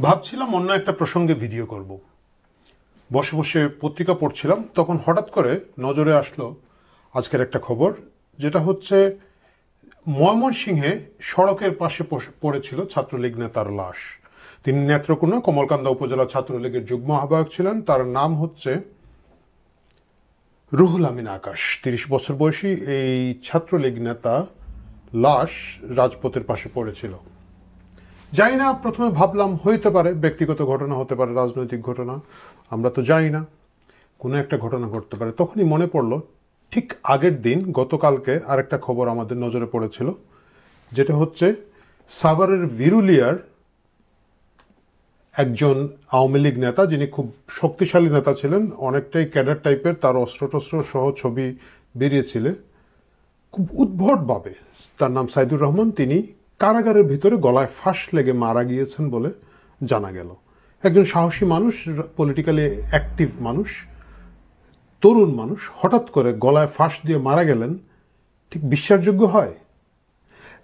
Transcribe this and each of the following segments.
ভাবছিলাম অন্য একটা প্রসঙ্গে ভিডিও করব। বসে বসে পত্রিকা পড়ছিলাম, তখন হঠাৎ করে নজরে আসলো আজকের একটা খবর, যেটা হচ্ছে ময়মনসিংহে সড়কের পাশে পড়েছিল ছাত্রলীগ নেতার লাশ। তিনি নেত্রকোনা কমলকান্দা উপজেলা ছাত্রলীগের যুগ্ম আহ্বায়ক ছিলেন। তার নাম হচ্ছে রুহুল আমিন আকাশ। ৩০ বছর বয়সী এই ছাত্রলীগ নেতা লাশ রাজপথের পাশে পড়েছিল। জানি না, প্রথমে ভাবলাম হইতে পারে ব্যক্তিগত ঘটনা, হতে পারে রাজনৈতিক ঘটনা, আমরা তো জানি না, কোনো একটা ঘটনা ঘটতে পারে। তখনই মনে পড়লো ঠিক আগের দিন গতকালকে আরেকটা খবর আমাদের নজরে পড়েছিল, যেটা হচ্ছে সাভারের ভিরুলিয়ার একজন আওয়ামী লীগ নেতা, যিনি খুব শক্তিশালী নেতা ছিলেন, অনেকটাই ক্যাডার টাইপের, তার অস্ত্রটস্ত্র সহ ছবি বেরিয়েছিল খুব উদ্ভটভাবে। তার নাম সাইদুর রহমান। তিনি কারাগারের ভিতরে গলায় ফাঁস লেগে মারা গিয়েছেন বলে জানা গেল। একজন সাহসী মানুষ, পলিটিক্যালি অ্যাক্টিভ মানুষ, তরুণ মানুষ, হঠাৎ করে গলায় ফাঁস দিয়ে মারা গেলেন, ঠিক বিশ্বাসযোগ্য হয়?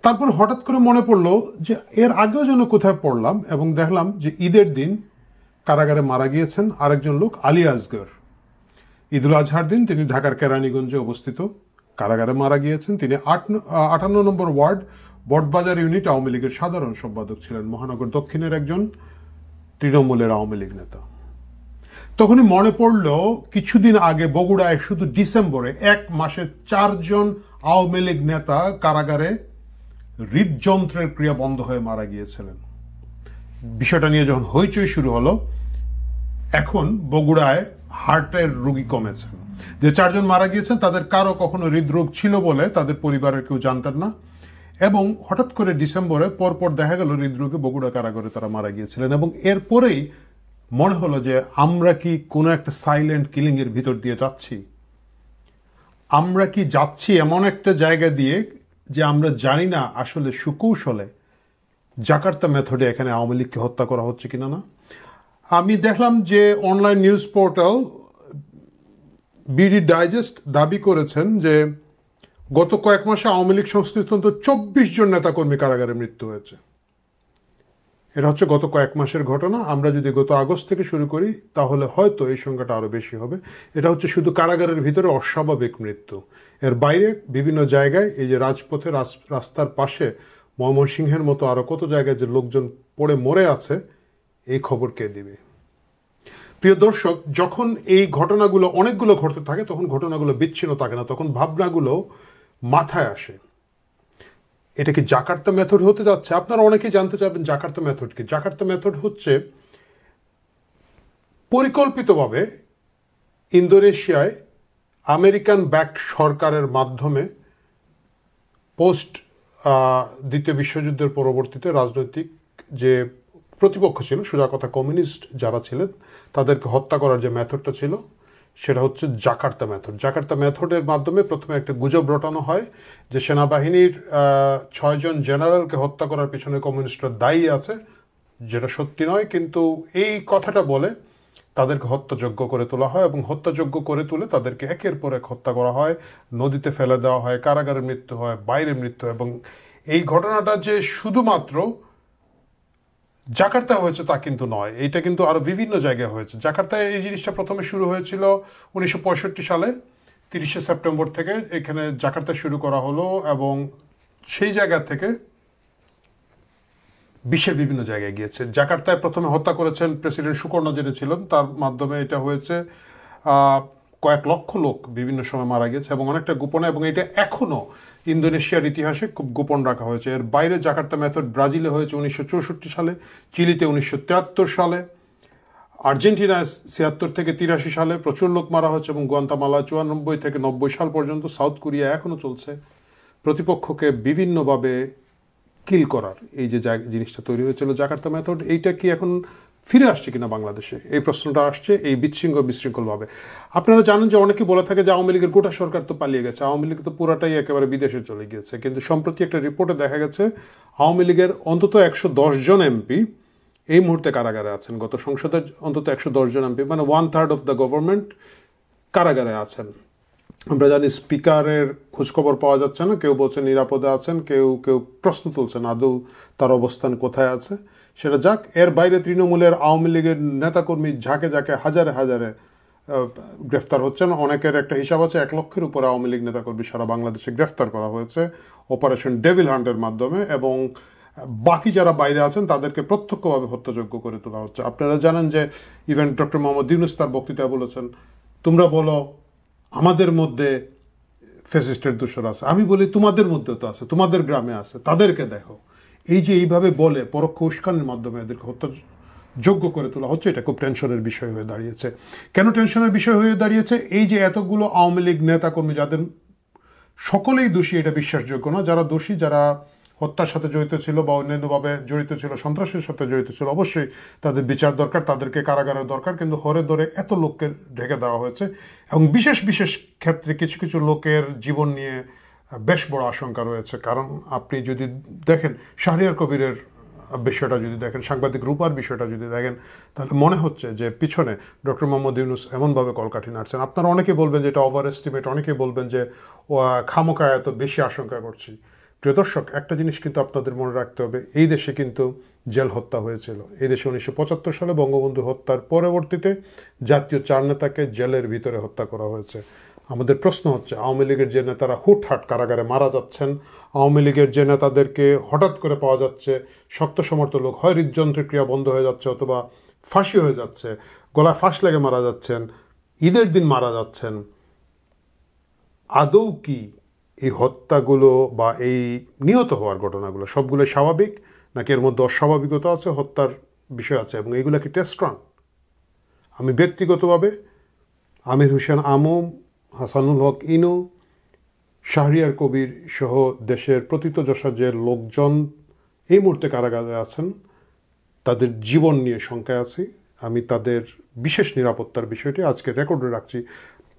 তারপর হঠাৎ করে মনে পড়লো যে এর আগেও যেন কোথায় পড়লাম, এবং দেখলাম যে ঈদের দিন কারাগারে মারা গিয়েছেন আরেকজন লোক, আলী আসগর। ঈদুল আজহার দিন তিনি ঢাকার কেরানীগঞ্জে অবস্থিত কারাগারে মারা গিয়েছেন। তিনি 58 নম্বর ওয়ার্ড বটবাজার ইউনিট আওয়ামী লীগের সাধারণ সম্পাদক ছিলেন, মহানগর দক্ষিণের একজন তৃণমূলের আওয়ামী লীগ নেতা। তখনই মনে পড়ল কিছুদিন আগে বগুড়ায় শুধু ডিসেম্বরে এক মাসে 4 জন আওয়ামী লীগ নেতা কারাগারে হৃদযন্ত্রের ক্রিয়া বন্ধ হয়ে মারা গিয়েছিলেন। বিষয়টা নিয়ে যখন হইচই শুরু হলো, এখন বগুড়ায় হার্টের রোগী কমেছেন। যে 4 জন মারা গিয়েছেন তাদের কারো কখনো হৃদরোগ ছিল বলে তাদের পরিবারের কেউ জানতেন না, এবং হঠাৎ করে ডিসেম্বরে পরপর দেখা গেল হৃদরোগে বগুড়া কারাগারে তারা মারা গিয়েছিলেন। এবং এরপরেই মনে হলো যে আমরা কি কোনো একটা সাইলেন্ট কিলিং এর ভিতর দিয়ে যাচ্ছি? আমরা কি যাচ্ছি এমন একটা জায়গা দিয়ে যে আমরা জানি না আসলে সুকৌশলে জাকার্তা মেথডে এখানে আওয়ামী লীগকে হত্যা করা হচ্ছে কিনা না? আমি দেখলাম যে online news portal BD digest দাবি করেছেন যে গত কয়েক মাসে আওয়ামী লীগ সংশ্লিষ্ট 24 জন নেতাকর্মী কারাগারে মৃত্যু হয়েছে। এটা হচ্ছে গত কয়েক মাসের ঘটনা। আমরা যদি গত আগস্ট থেকে শুরু করি তাহলে হয়তো এই সংখ্যাটা আরও বেশি হবে। এটা হচ্ছে শুধু কারাগারের ভিতরে অস্বাভাবিক মৃত্যু। এর বাইরে বিভিন্ন জায়গায়, এই যে রাজপথে, রাস্তার পাশে, ময়মনসিংহের মতো আরও কত জায়গায় যে লোকজন পড়ে মরে আছে, এই খবর কে দিবে? প্রিয় দর্শক, যখন এই ঘটনাগুলো অনেকগুলো ঘটতে থাকে তখন ঘটনাগুলো বিচ্ছিন্ন থাকে না, তখন ভাবনাগুলো মাথায় আসে। এটা কি জাকার্তা মেথড হতে যাচ্ছে? আপনারা অনেকেই জানতে চাইবেন জাকার্তা মেথড কি। জাকার্তা মেথড হচ্ছে পরিকল্পিতভাবে ইন্দোনেশিয়ায় আমেরিকান ব্যাকড সরকারের মাধ্যমে পোস্ট দ্বিতীয় বিশ্বযুদ্ধের পরবর্তীতে রাজনৈতিক যে প্রতিপক্ষ ছিল, সোজা কথা কমিউনিস্ট যারা ছিলেন, তাদেরকে হত্যা করার যে মেথডটা ছিল সেটা হচ্ছে জাকার্তা মেথড। জাকার্তা মেথডের মাধ্যমে প্রথমে একটা গুজব রটানো হয় যে সেনাবাহিনীর 6 জন জেনারেলকে হত্যা করার পিছনে কমিউনিস্টরা দায়ী আছে, যেটা সত্যি নয়। কিন্তু এই কথাটা বলে তাদেরকে হত্যাযোগ্য করে তোলা হয়, এবং হত্যাযোগ্য করে তুলে তাদেরকে একের পর এক হত্যা করা হয়, নদীতে ফেলে দেওয়া হয়, কারাগারে মৃত্যু হয়, বাইরে মৃত্যু হয়। এবং এই ঘটনাটা যে শুধুমাত্র জাকার্তা হয়েছে তা কিন্তু নয়, এটা কিন্তু আরও বিভিন্ন জায়গায় হয়েছে। জাকার্তায় এই জিনিসটা প্রথমে শুরু হয়েছিল 1965 সালে, 30শে সেপ্টেম্বর থেকে এখানে জাকার্তা শুরু করা হলো, এবং সেই জায়গা থেকে বিশ্বের বিভিন্ন জায়গায় গিয়েছে। জাকার্তায় প্রথমে হত্যা করেছেন প্রেসিডেন্ট সুকর্ণ যেটা ছিলেন, তার মাধ্যমে এটা হয়েছে। কয়েক লক্ষ লোক বিভিন্ন সময় মারা গেছে, এবং অনেকটা গোপনে, এবং এটা এখনও ইন্দোনেশিয়ার ইতিহাসে খুব গোপন রাখা হয়েছে। এর বাইরে জাকার্তা মেথড ব্রাজিলে হয়েছে 1964 সালে, চিলিতে 1973 সালে, আর্জেন্টিনায় 76 থেকে 83 সালে প্রচুর লোক মারা হয়েছে, এবং গুয়ান্তামালা 94 থেকে 90 সাল পর্যন্ত। সাউথ কোরিয়া এখনও চলছে প্রতিপক্ষকে বিভিন্নভাবে কিল করার। এই যে জিনিসটা তৈরি হয়েছিল জাকার্তা মেথড, এইটা কি এখন ফিরে আসছে কিনা বাংলাদেশে, এই প্রশ্নটা আসছে এই বিশৃঙ্খলভাবে। আপনারা জানেন যে অনেকে বলে থাকে যে আওয়ামী লীগের গোটা সরকার তো পালিয়ে গেছে, আওয়ামী লীগ তো পুরাটাই একেবারে বিদেশে চলে গিয়েছে। কিন্তু সম্প্রতি একটা রিপোর্টে দেখা গেছে আওয়ামী লীগের অন্তত 110 জন এমপি এই মুহূর্তে কারাগারে আছেন। গত সংসদে অন্তত 110 জন এমপি, মানে 1/3 অফ দ্য গভর্নমেন্ট কারাগারে আছেন। আমরা জানি স্পিকারের খোঁজখবর পাওয়া যাচ্ছে না, কেউ বলছে নিরাপদে আছেন, কেউ প্রশ্ন তুলছেন আদৌ তার অবস্থান কোথায় আছে। সেটা যাক। এর বাইরে তৃণমূলের, আওয়ামী লীগের নেতাকর্মী ঝাঁকে ঝাঁকে হাজারে হাজারে গ্রেফতার হচ্ছেন। অনেকের একটা হিসাব আছে 1 লক্ষের উপরে আওয়ামী লীগ নেতাকর্মী সারা বাংলাদেশে গ্রেফতার করা হয়েছে অপারেশন ডেভিল হান্টের মাধ্যমে, এবং বাকি যারা বাইরে আছেন তাদেরকে প্রত্যক্ষভাবে হত্যাযোগ্য করে তোলা হচ্ছে। আপনারা জানেন যে ইভেন ডক্টর মোহাম্মদ ইউনূস তার বক্তৃতায় বলেছেন, তোমরা বলো আমাদের মধ্যে ফ্যাসিস্টের দোসর আছে, আমি বলি তোমাদের মধ্যে তো আছে, তোমাদের গ্রামে আছে, তাদেরকে দেখো। এই যে এইভাবে বলে পরোক্ষ উস্কানির মাধ্যমে এদেরকে হত্যাযোগ্য করে তোলা হচ্ছে, এটা খুব টেনশনের বিষয় হয়ে দাঁড়িয়েছে। কেন টেনশনের বিষয় হয়ে দাঁড়িয়েছে? এই যে এতগুলো আওয়ামী লীগ নেতাকর্মী, যাদের সকলেই দোষী এটা বিশ্বাসযোগ্য না, যারা দোষী, যারা হত্যার সাথে জড়িত ছিল বা অন্যান্যভাবে জড়িত ছিল, সন্ত্রাসের সাথে জড়িত ছিল, অবশ্যই তাদের বিচার দরকার, তাদেরকে কারাগারের দরকার। কিন্তু হরে ধরে এত লোককে ঢেকে দেওয়া হয়েছে, এবং বিশেষ বিশেষ ক্ষেত্রে কিছু কিছু লোকের জীবন নিয়ে বেশ বড় আশঙ্কা রয়েছে। কারণ আপনি যদি দেখেন শাহরিয়ার কবিরের বিষয়টা, যদি দেখেন সাংবাদিক রূপার বিষয়টা যদি দেখেন, তাহলে মনে হচ্ছে যে পিছনে ডক্টর মোহাম্মদ ইউনূস এমনভাবে কলকাঠি নাড়ছেন। আপনারা অনেকে বলবেন যে এটা ওভার এস্টিমেট, অনেকে বলবেন যে খামোকা এত বেশি আশঙ্কা করছি। প্রিয় দর্শক, একটা জিনিস কিন্তু আপনাদের মনে রাখতে হবে, এই দেশে কিন্তু জেল হত্যা হয়েছিল। এই দেশে 1975 সালে বঙ্গবন্ধু হত্যার পরবর্তীতে জাতীয় 4 নেতাকে জেলের ভিতরে হত্যা করা হয়েছে। আমাদের প্রশ্ন হচ্ছে, আওয়ামী লীগের যে নেতারা হুটহাট কারাগারে মারা যাচ্ছেন, আওয়ামী লীগের যে নেতাদেরকে হঠাৎ করে পাওয়া যাচ্ছে শক্ত সমর্থ লোক, হয় হৃদযন্ত্রের ক্রিয়া বন্ধ হয়ে যাচ্ছে অথবা ফাঁসি হয়ে যাচ্ছে, গলায় ফাঁস লেগে মারা যাচ্ছেন, ঈদের দিন মারা যাচ্ছেন, আদৌ কি এই হত্যাগুলো বা এই নিহত হওয়ার ঘটনাগুলো সবগুলো স্বাভাবিক, নাকি এর মধ্যে অস্বাভাবিকতা আছে, হত্যার বিষয় আছে, এবং এইগুলো কি টেস্ট রান? আমি ব্যক্তিগতভাবে আমির হোসেন আমু, হাসানুল হক ইনু, শাহরিয়ার কবির সহ দেশের প্রথিতযশা যে লোকজন এই মুহূর্তে কারাগারে আছেন, তাদের জীবন নিয়ে শঙ্কায় আছি। আমি তাদের বিশেষ নিরাপত্তার বিষয়টি আজকে রেকর্ডে রাখছি।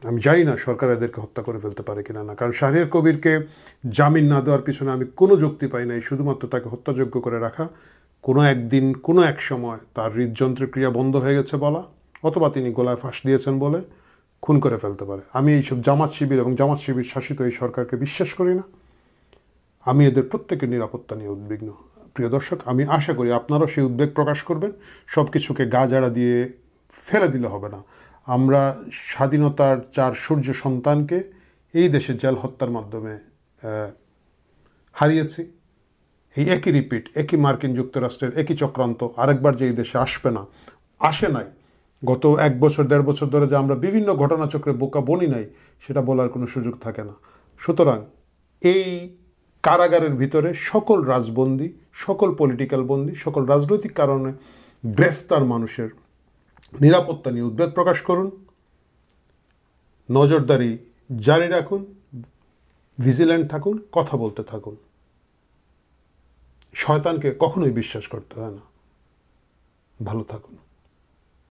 আমি জানি না সরকার এদেরকে হত্যা করে ফেলতে পারে কিনা না, কারণ শাহরিয়ার কবিরকে জামিন না দেওয়ার পিছনে আমি কোনো যুক্তি পাই নাই, শুধুমাত্র তাকে হত্যাযোগ্য করে রাখা। কোনো একদিন কোনো এক সময় তার হৃদযন্ত্রের ক্রিয়া বন্ধ হয়ে গেছে বলা, অথবা তিনি গলায় ফাঁস দিয়েছেন বলে খুন করে ফেলতে পারে। আমি এইসব জামাত শিবির এবং জামাত শিবির শাসিত এই সরকারকে বিশ্বাস করি না। আমি এদের প্রত্যেকের নিরাপত্তা নিয়ে উদ্বিগ্ন। প্রিয় দর্শক, আমি আশা করি আপনারাও সেই উদ্বেগ প্রকাশ করবেন। সব কিছুকে গা জাড়া দিয়ে ফেলে দিলে হবে না। আমরা স্বাধীনতার 4 সূর্য সন্তানকে এই দেশে জেল হত্যার মাধ্যমে হারিয়েছি। এই একই রিপিট, একই মার্কিন যুক্তরাষ্ট্রের একই চক্রান্ত আরেকবার যে এই দেশে আসবে না, আসে নাই। গত 1 বছর 1.5 বছর ধরে যে আমরা বিভিন্ন ঘটনাচক্রে বোকা বনি নাই, সেটা বলার কোনো সুযোগ থাকে না। সুতরাং এই কারাগারের ভিতরে সকল রাজবন্দী, সকল পলিটিক্যাল বন্দী, সকল রাজনৈতিক কারণে গ্রেফতার মানুষের নিরাপত্তা নিয়ে উদ্বেগ প্রকাশ করুন, নজরদারি জারি রাখুন, ভিজিল্যান্ট থাকুন, কথা বলতে থাকুন। শয়তানকে কখনোই বিশ্বাস করতে হয় না। ভালো থাকুন।